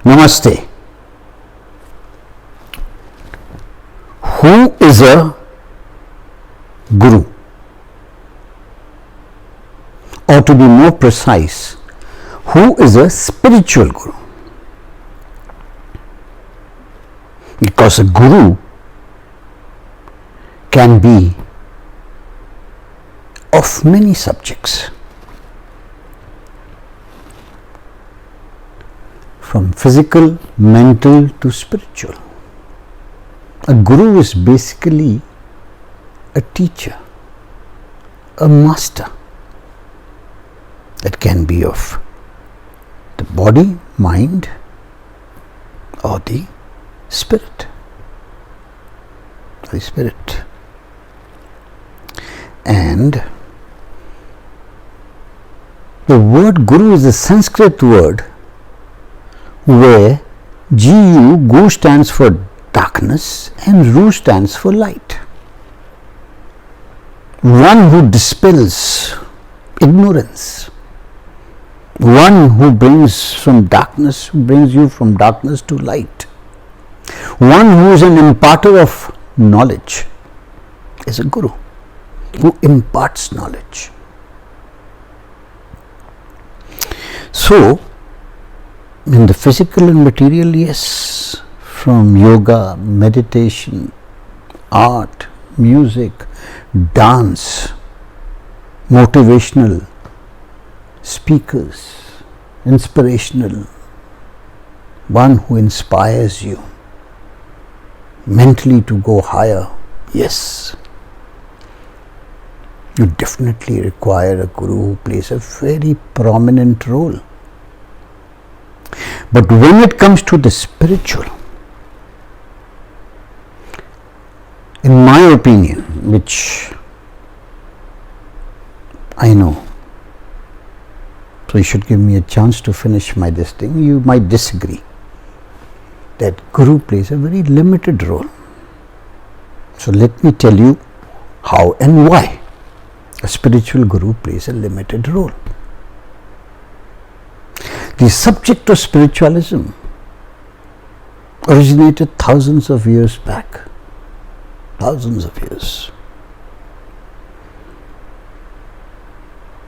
Namaste. Who is a guru? Or to be more precise, who is a spiritual guru? Because a guru can be of many subjects, from physical, mental to spiritual. A guru is basically a teacher, a master that can be of the body, mind, or the spirit. The spirit. And the word guru is a Sanskrit word where Gu stands for darkness and Ru stands for light. One who dispels ignorance. One who brings you from darkness to light. One who is an imparter of knowledge is a guru, who imparts knowledge. So, in the physical and material, yes, from yoga, meditation, art, music, dance, motivational speakers, inspirational, one who inspires you mentally to go higher, yes, you definitely require a guru who plays a very prominent role. But when it comes to the spiritual, in my opinion, which I know, so you should give me a chance to finish this thing, you might disagree, that guru plays a very limited role. So let me tell you how and why a spiritual guru plays a limited role. The subject of spiritualism originated thousands of years back. Thousands of years.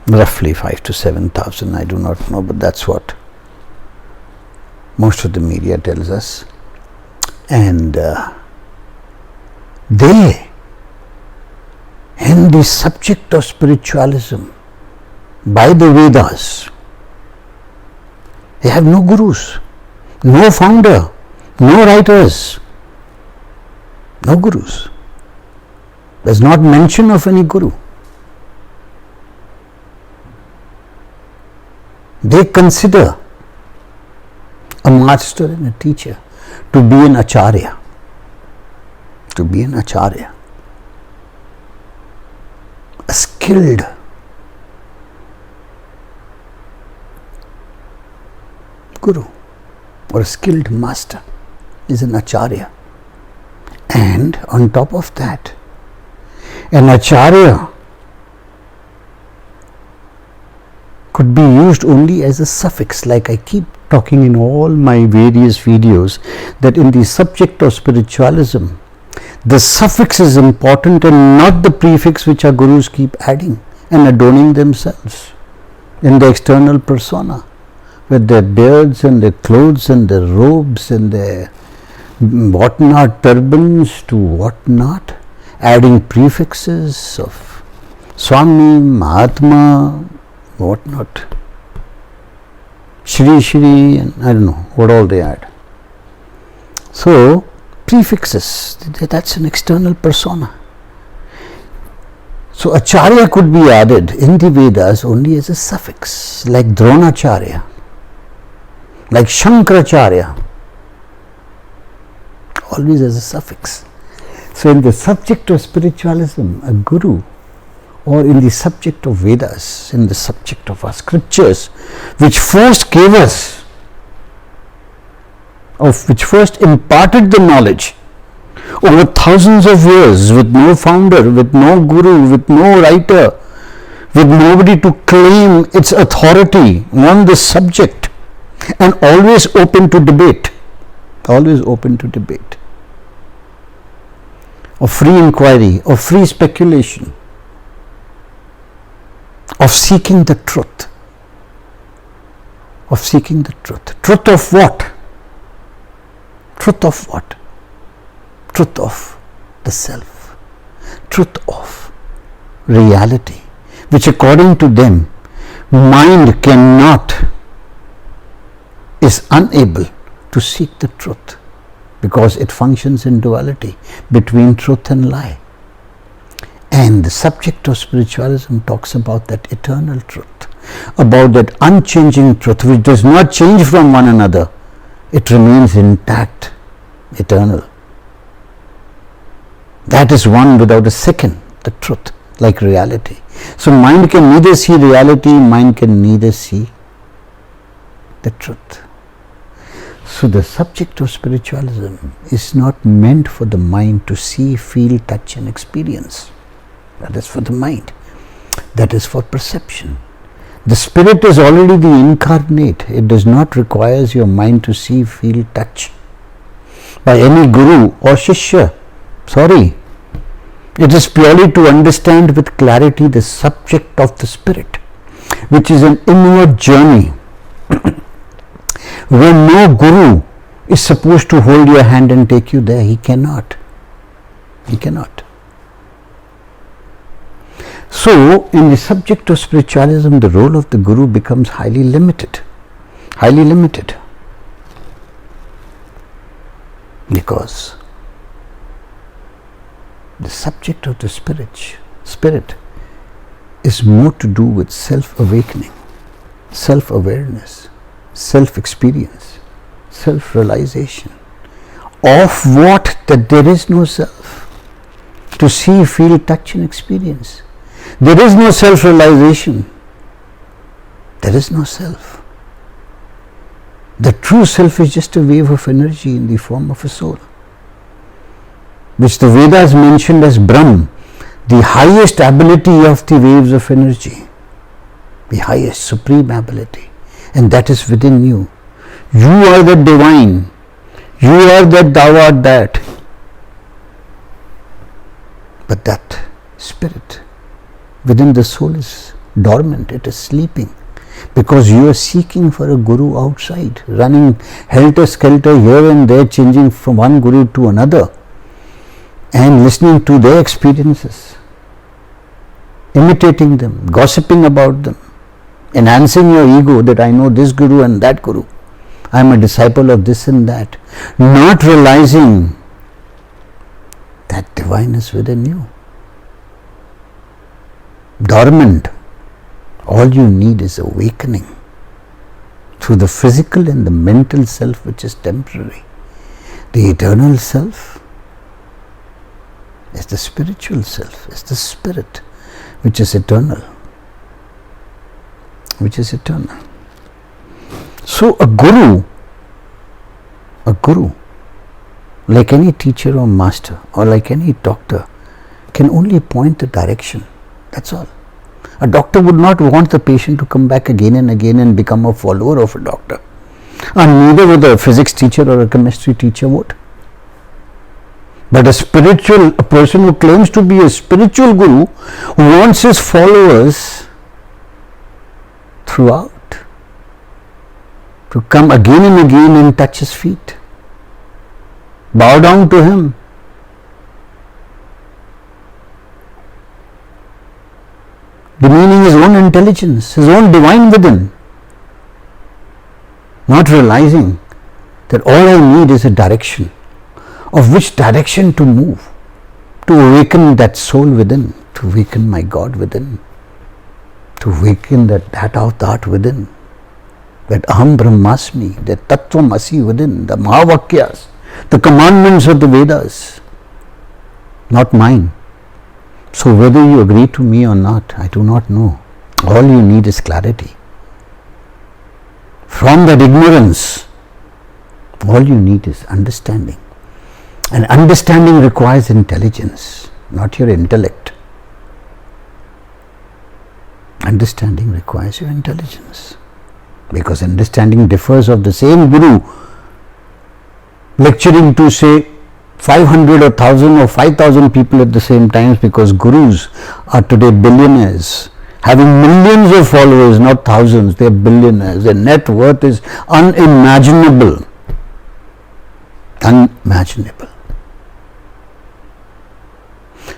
Roughly 5,000 to 7,000, I do not know, but that's what most of the media tells us. And they, in the subject of spiritualism, by the Vedas, they have no gurus, no founder, no writers, no gurus. There's not mention of any guru. They consider a master and a teacher to be an acharya. To be an acharya. A skilled guru or a skilled master is an acharya. And on top of that, an acharya could be used only as a suffix, like I keep talking in all my various videos, that in the subject of spiritualism, the suffix is important and not the prefix which our gurus keep adding and adorning themselves in the external persona, with their beards and their clothes and their robes and their whatnot, turbans to whatnot, adding prefixes of Swami, Mahatma, whatnot, Shri, and I don't know what all they add. So, prefixes, that's an external persona. So, acharya could be added in the Vedas only as a suffix, like Dronacharya, like Shankaracharya, always as a suffix. So, in the subject of spiritualism, a guru, or in the subject of Vedas, in the subject of our scriptures, which first gave us, which first imparted the knowledge over thousands of years, with no founder, with no guru, with no writer, with nobody to claim its authority on the subject, and always open to debate, of free inquiry, of free speculation, of seeking the truth. Truth of what? Truth of what? Truth of the self. Truth of reality, which according to them, mind cannot, is unable to seek the truth, because it functions in duality between truth and lie. And the subject of spiritualism talks about that eternal truth, about that unchanging truth which does not change from one another. It remains intact, eternal. That is one without a second, the truth, like reality. So mind can neither see reality, mind can neither see the truth. So the subject of spiritualism is not meant for the mind to see, feel, touch and experience. That is for the mind. That is for perception. The spirit is already the incarnate. It does not require your mind to see, feel, touch by any guru or shishya. Sorry. It is purely to understand with clarity the subject of the spirit, which is an inward journey where no guru is supposed to hold your hand and take you there. He cannot. So, in the subject of spiritualism, the role of the guru becomes highly limited. Because the subject of the spirit is more to do with self-awakening, self-awareness, self-experience, self-realization of what? That there is no self to see, feel, touch and experience. There is no self-realization. There is no self. The true self is just a wave of energy in the form of a soul, which the Vedas mentioned as Brahm, the highest ability of the waves of energy, the highest supreme ability, and that is within you. You are the divine. You are that, thou art that. But that spirit within the soul is dormant, it is sleeping, because you are seeking for a guru outside, running helter-skelter here and there, changing from one guru to another and listening to their experiences, imitating them, gossiping about them, enhancing your ego that I know this guru and that guru, I am a disciple of this and that, not realizing that divine is within you. Dormant. All you need is awakening through the physical and the mental self, which is temporary. The eternal self is the spiritual self, is the spirit, which is eternal. So a guru, like any teacher or master or like any doctor, can only point the direction. That's all. A doctor would not want the patient to come back again and again and become a follower of a doctor. And neither would a physics teacher or a chemistry teacher would. But a person who claims to be a spiritual guru wants his followers throughout to come again and again and touch his feet, bow down to him. Demeaning his own intelligence, his own divine within, not realizing that all I need is a direction, of which direction to move, to awaken that soul within, to awaken my God within, to awaken that of art within, that Aham Brahmasmi, that Tattvamasi within, the Mahavakyas, the commandments of the Vedas, not mine. So whether you agree to me or not, I do not know. All you need is clarity. From that ignorance, all you need is understanding. And understanding requires intelligence, not your intellect. Understanding requires your intelligence. because understanding differs of the same Guru lecturing to say 500 or 1000 or 5000 people at the same time, because Gurus are today billionaires, having millions of followers, not thousands. They are billionaires. Their net worth is unimaginable. Unimaginable.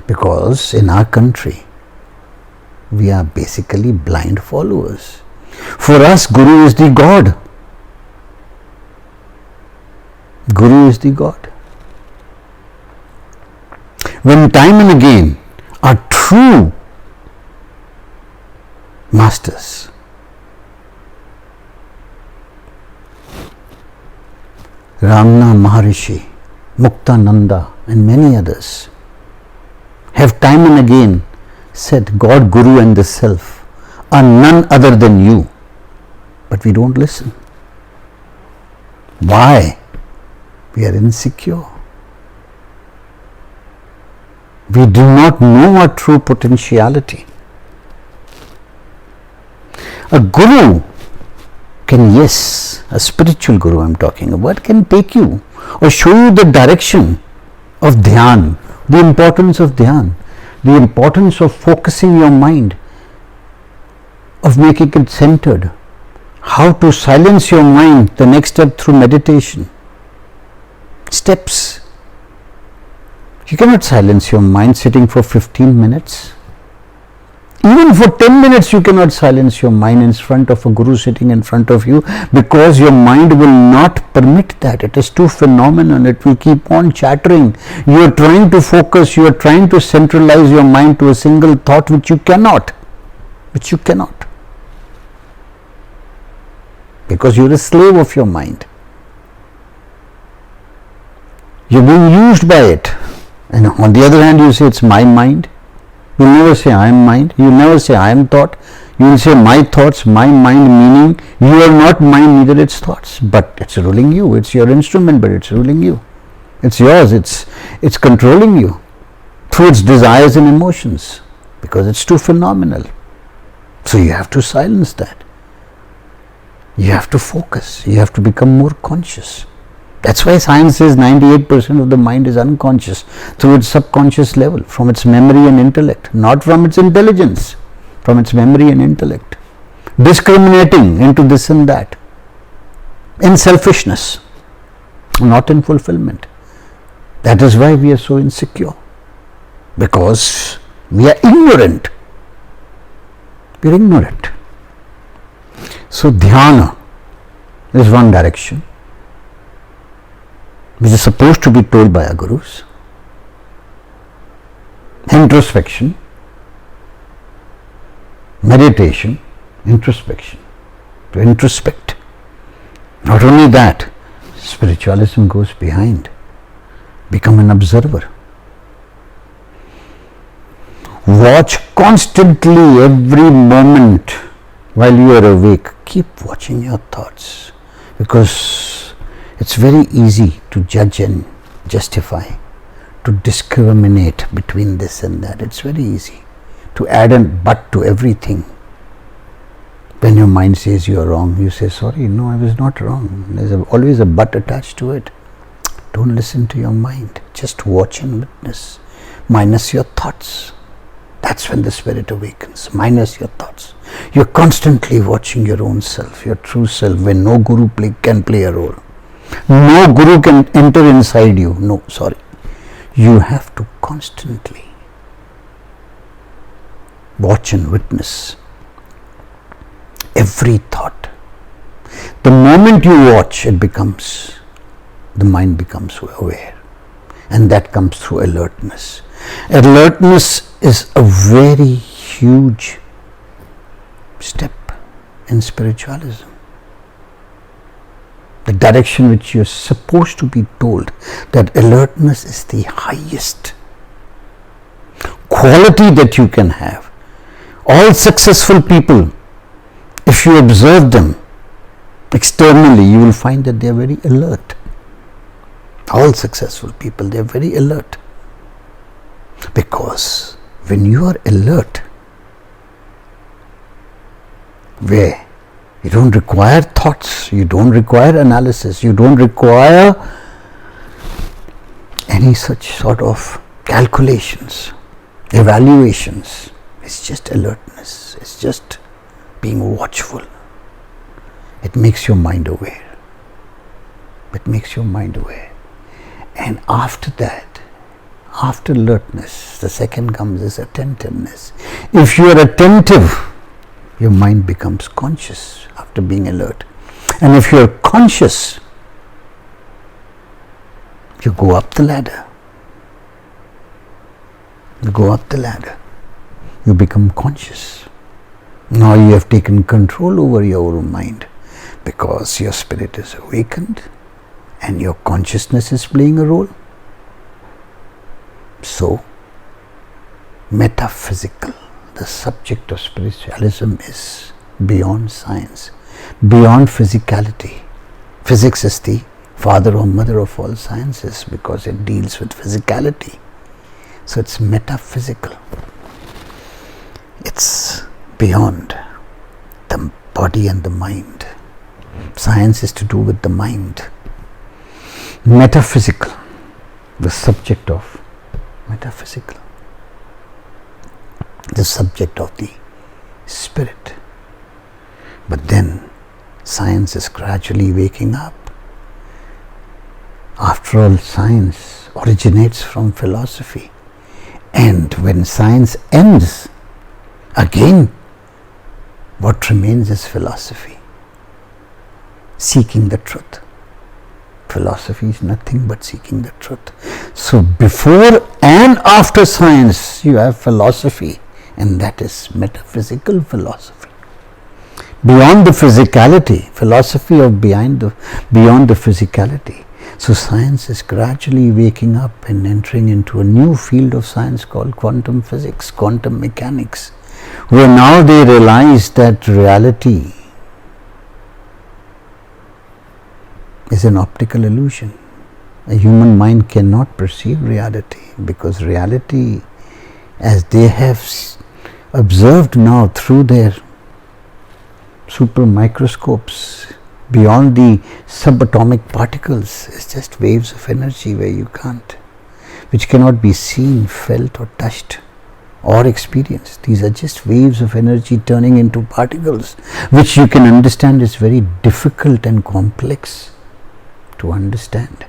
Because in our country, we are basically blind followers. For us, Guru is the God. Guru is the God. When time and again our true masters Ramana Maharishi, Muktananda and many others have time and again said God, Guru and the Self are none other than you, but we don't listen. Why? We are insecure. We do not know our true potentiality. A Guru can, yes, a spiritual Guru I am talking about, can take you or show you the direction of Dhyan, the importance of Dhyan, the importance of focusing your mind, of making it centered, how to silence your mind, the next step through meditation. Steps. You cannot silence your mind sitting for 15 minutes. Even for 10 minutes you cannot silence your mind in front of a Guru sitting in front of you, because your mind will not permit that. It is too phenomenal. It will keep on chattering. You are trying to focus, you are trying to centralize your mind to a single thought which you cannot. Because you are a slave of your mind. You are being used by it. And on the other hand, you say it's my mind. You never say I am mind. You never say I am thought. You will say my thoughts, my mind, meaning you are not mind, neither its thoughts. But it's ruling you. It's your instrument, but it's ruling you. It's yours. It's controlling you through its desires and emotions, because it's too phenomenal. So you have to silence that. You have to focus. You have to become more conscious. That's why science says 98% of the mind is unconscious through its subconscious level, from its memory and intellect, not from its intelligence, from its memory and intellect. Discriminating into this and that, in selfishness, not in fulfillment. That is why we are so insecure, because we are ignorant. We are ignorant. So dhyana is one direction, which is supposed to be told by our Gurus. Introspection, meditation, introspection, to introspect. Not only that, spiritualism goes behind. Become an observer. Watch constantly, every moment while you are awake. Keep watching your thoughts, because it's very easy to judge and justify, to discriminate between this and that. It's very easy to add a but to everything. When your mind says you are wrong, you say, sorry, no, I was not wrong. There's always a but attached to it. Don't listen to your mind. Just watch and witness. Minus your thoughts. That's when the spirit awakens. Minus your thoughts. You're constantly watching your own self, your true self, when no Guru can play a role. No Guru can enter inside you. No, sorry. You have to constantly watch and witness every thought. The moment you watch, the mind becomes aware. And that comes through alertness. Alertness is a very huge step in spiritualism. The direction which you're supposed to be told, that alertness is the highest quality that you can have. All successful people, if you observe them externally, you will find that they are very alert. All successful people, they are very alert. Because when you are alert, where You don't require thoughts, you don't require analysis, you don't require any such sort of calculations, evaluations. It's just alertness, it's just being watchful. It makes your mind aware. It makes your mind aware. And after that, after alertness, the second comes is attentiveness. If you are attentive, your mind becomes conscious after being alert. And if you are conscious, you go up the ladder. You go up the ladder. You become conscious. Now you have taken control over your own mind because your spirit is awakened and your consciousness is playing a role. So, metaphysical, the subject of spiritualism is beyond science, beyond physicality. Physics is the father or mother of all sciences because it deals with physicality. So it's metaphysical. It's beyond the body and the mind. Science is to do with the mind. Metaphysical, the subject of metaphysical, the subject of the spirit. But then science is gradually waking up. After all, science originates from philosophy, and when science ends, again what remains is philosophy, seeking the truth. Philosophy is nothing but seeking the truth. So before and after science you have philosophy, and that is metaphysical philosophy. Beyond the physicality, philosophy of beyond the physicality. So science is gradually waking up and entering into a new field of science called quantum physics, quantum mechanics, where now they realize that reality is an optical illusion. A human mind cannot perceive reality because reality, as they have observed now through their super microscopes, beyond the subatomic particles, is just waves of energy which cannot be seen, felt or touched or experienced. These are just waves of energy turning into particles, which you can understand is very difficult and complex to understand,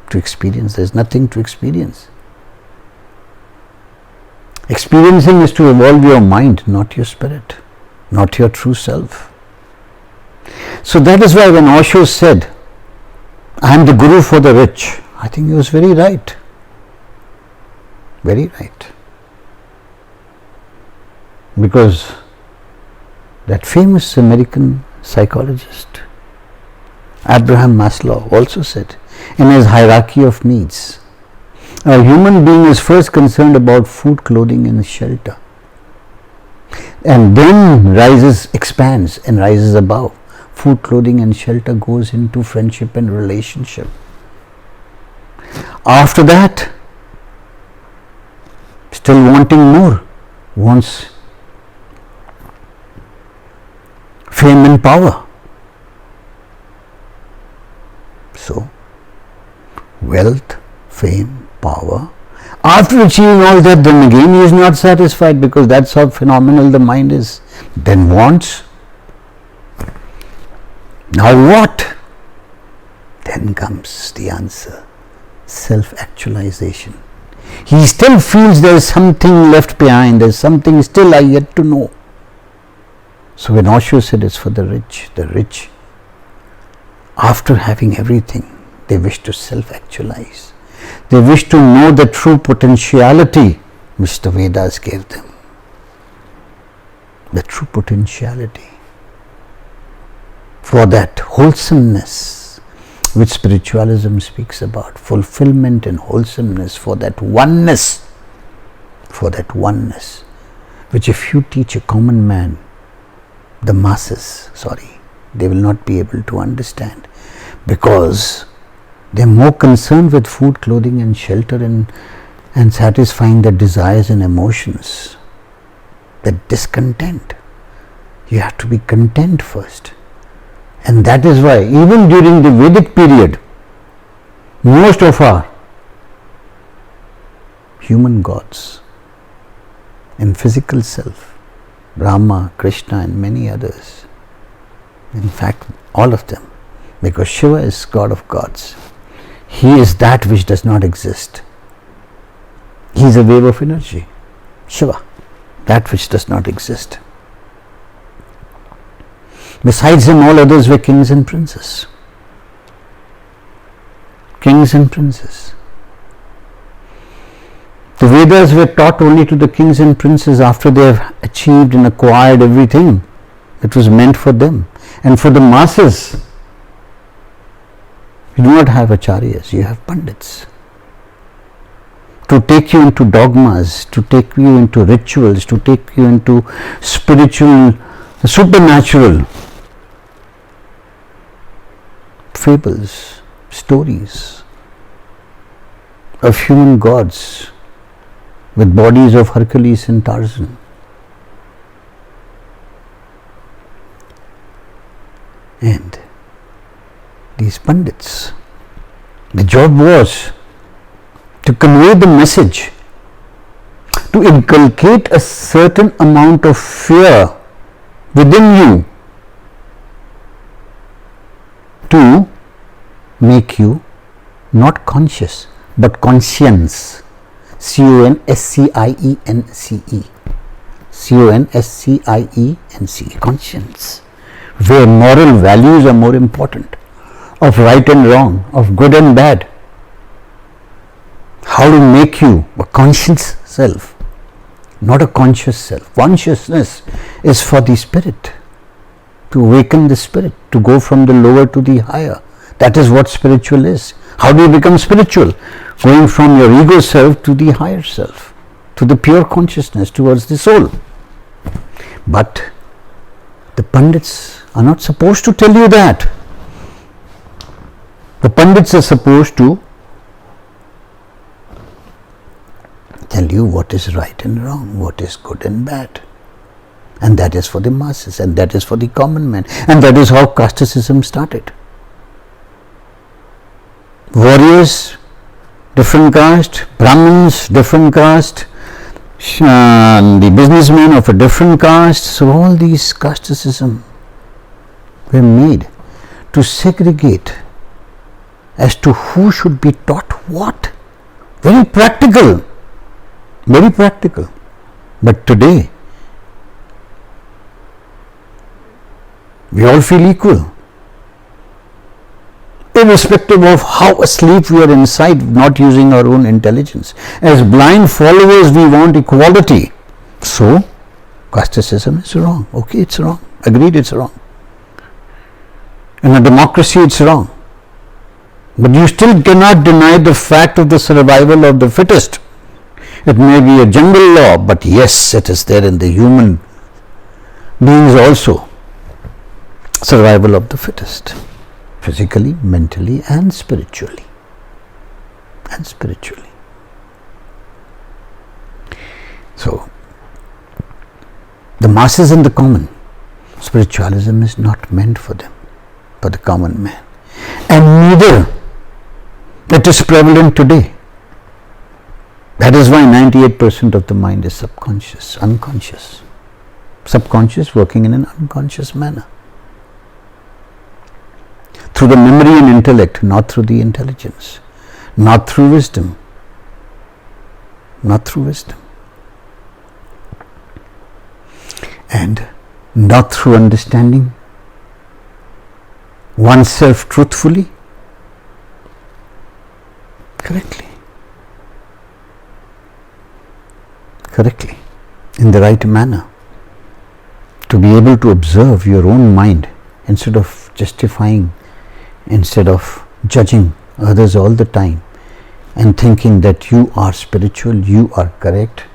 to experience. There is nothing to experience. Experiencing is to evolve your mind, not your spirit, not your true self. So that is why when Osho said, I am the guru for the rich, I think he was very right. Very right. Because that famous American psychologist, Abraham Maslow, also said in his hierarchy of needs, a human being is first concerned about food, clothing and shelter, and then expands and rises above. Food, clothing and shelter goes into friendship and relationship. After that, still wanting more, wants fame and power. So, wealth, fame, power. After achieving all that, then again he is not satisfied because that's how phenomenal the mind is. Then wants. Now what? Then comes the answer, self-actualization. He still feels there is something left behind, there is something still I yet to know. So when Osho said it's for the rich, after having everything, they wish to self-actualize. They wish to know the true potentiality which the Vedas gave them. The true potentiality. For that wholesomeness which spiritualism speaks about, fulfillment and wholesomeness, for that oneness, which if you teach a common man, the masses, they will not be able to understand, because they are more concerned with food, clothing and shelter and satisfying their desires and emotions, the discontent. You have to be content first. And that is why even during the Vedic period, most of our human gods in physical self, Brahma, Krishna and many others, in fact all of them, because Shiva is God of gods. He is that which does not exist. He is a wave of energy. Shiva, that which does not exist. Besides him, all others were kings and princes. Kings and princes. The Vedas were taught only to the kings and princes after they have achieved and acquired everything that was meant for them. And for the masses, you do not have acharyas, you have pandits. To take you into dogmas, to take you into rituals, to take you into spiritual, supernatural fables, stories of human gods with bodies of Hercules and Tarzan. And these pandits, the job was to convey the message, to inculcate a certain amount of fear within you, to make you not conscious but conscience. C-O-N-S-C-I-E-N-C-E. C-O-N-S-C-I-E-N-C-E. Conscience. Where moral values are more important, of right and wrong, of good and bad. How to make you a conscious self, not a conscious self. Consciousness is for the spirit, to awaken the spirit, to go from the lower to the higher. That is what spiritual is. How do you become spiritual? Going from your ego self to the higher self, to the pure consciousness, towards the soul. But the pandits are not supposed to tell you that. The pandits are supposed to tell you what is right and wrong, what is good and bad. And that is for the masses, and that is for the common man. And that is how casteism started. Warriors, different caste, Brahmins, different caste, the businessmen of a different caste. So all these casteism were made to segregate as to who should be taught what. Very practical. Very practical. But today, we all feel equal. Irrespective of how asleep we are inside, not using our own intelligence. As blind followers, we want equality. So, casteism is wrong. Okay, it's wrong. Agreed, it's wrong. In a democracy, it's wrong. But you still cannot deny the fact of the survival of the fittest. It may be a general law, but yes, it is there in the human beings also. Survival of the fittest. Physically, mentally and spiritually. And spiritually. So, the masses and the common, spiritualism is not meant for them, for the common man. And neither it is prevalent today. That is why 98% of the mind is subconscious, unconscious. Subconscious working in an unconscious manner. Through the memory and intellect, not through the intelligence, not through wisdom, not through wisdom, and not through understanding oneself truthfully, correctly, in the right manner, to be able to observe your own mind instead of justifying, instead of judging others all the time and thinking that you are spiritual, you are correct,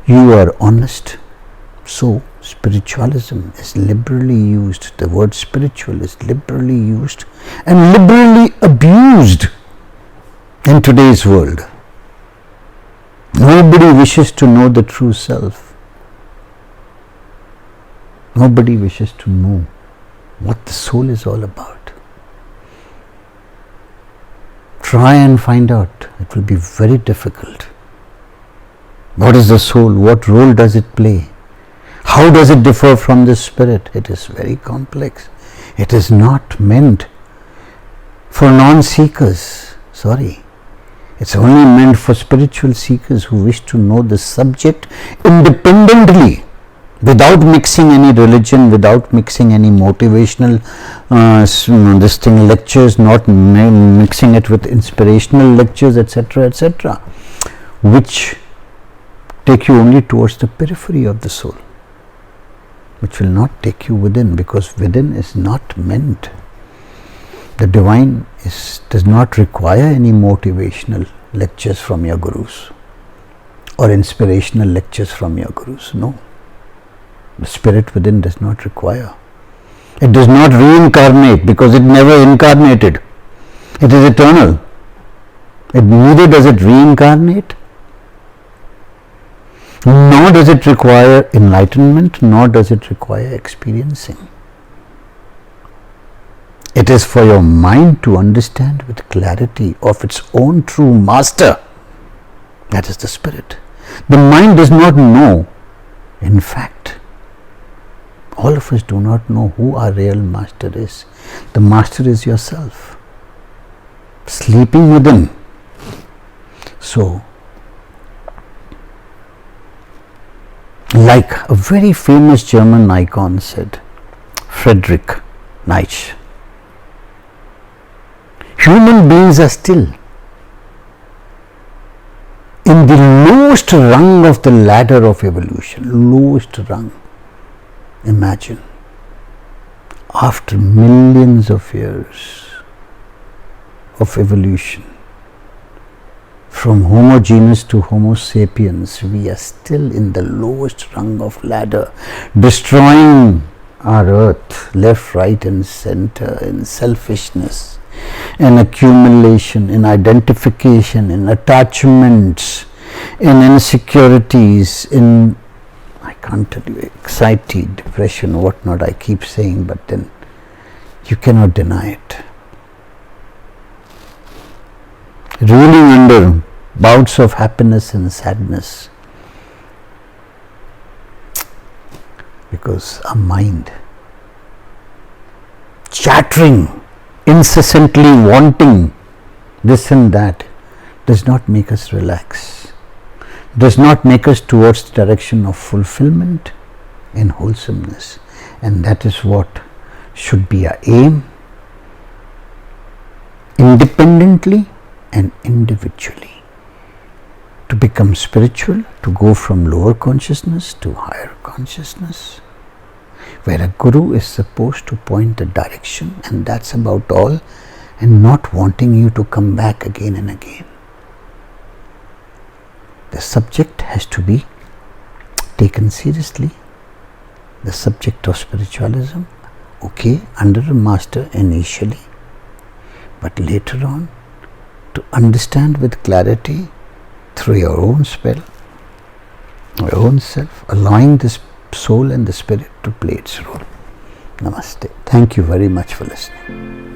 you are honest. So spiritualism is liberally used. The word spiritual is liberally used and liberally abused in today's world. Nobody wishes to know the true self. Nobody wishes to know what the soul is all about. Try and find out. It will be very difficult. What is the soul? What role does it play? How does it differ from the spirit? It is very complex. It is not meant for non-seekers. Sorry. It's only meant for spiritual seekers who wish to know the subject independently, without mixing any religion, without mixing any motivational lectures, not mixing it with inspirational lectures, etc., etc., which take you only towards the periphery of the soul, which will not take you within, because within is not meant. The divine does not require any motivational lectures from your gurus or inspirational lectures from your gurus. No. The spirit within does not require. It does not reincarnate, because it never incarnated. It is eternal. Neither does it reincarnate, nor does it require enlightenment, nor does it require experiencing. It is for your mind to understand with clarity of its own true master. That is the spirit. The mind does not know. In fact, all of us do not know who our real master is. The master is yourself, sleeping within. So, like a very famous German icon said, Friedrich Nietzsche, human beings are still in the lowest rung of the ladder of evolution. Lowest rung. Imagine, after millions of years of evolution, from Homo genus to Homo sapiens, we are still in the lowest rung of ladder, destroying our earth left, right and center in selfishness, in accumulation, in identification, in attachments, in insecurities, in, I can't tell you, anxiety, depression, whatnot I keep saying, but then you cannot deny it. Ruling under bouts of happiness and sadness, because our mind, chattering, incessantly wanting this and that, does not make us relax, does not make us towards the direction of fulfillment and wholesomeness. And that is what should be our aim, independently and individually, to become spiritual, to go from lower consciousness to higher consciousness, where a guru is supposed to point the direction, and that's about all, and not wanting you to come back again and again. The subject has to be taken seriously. The subject of spiritualism, okay, under a master initially, but later on, to understand with clarity through your own spell, your own self, allowing this soul and the spirit to play its role. Namaste. Thank you very much for listening.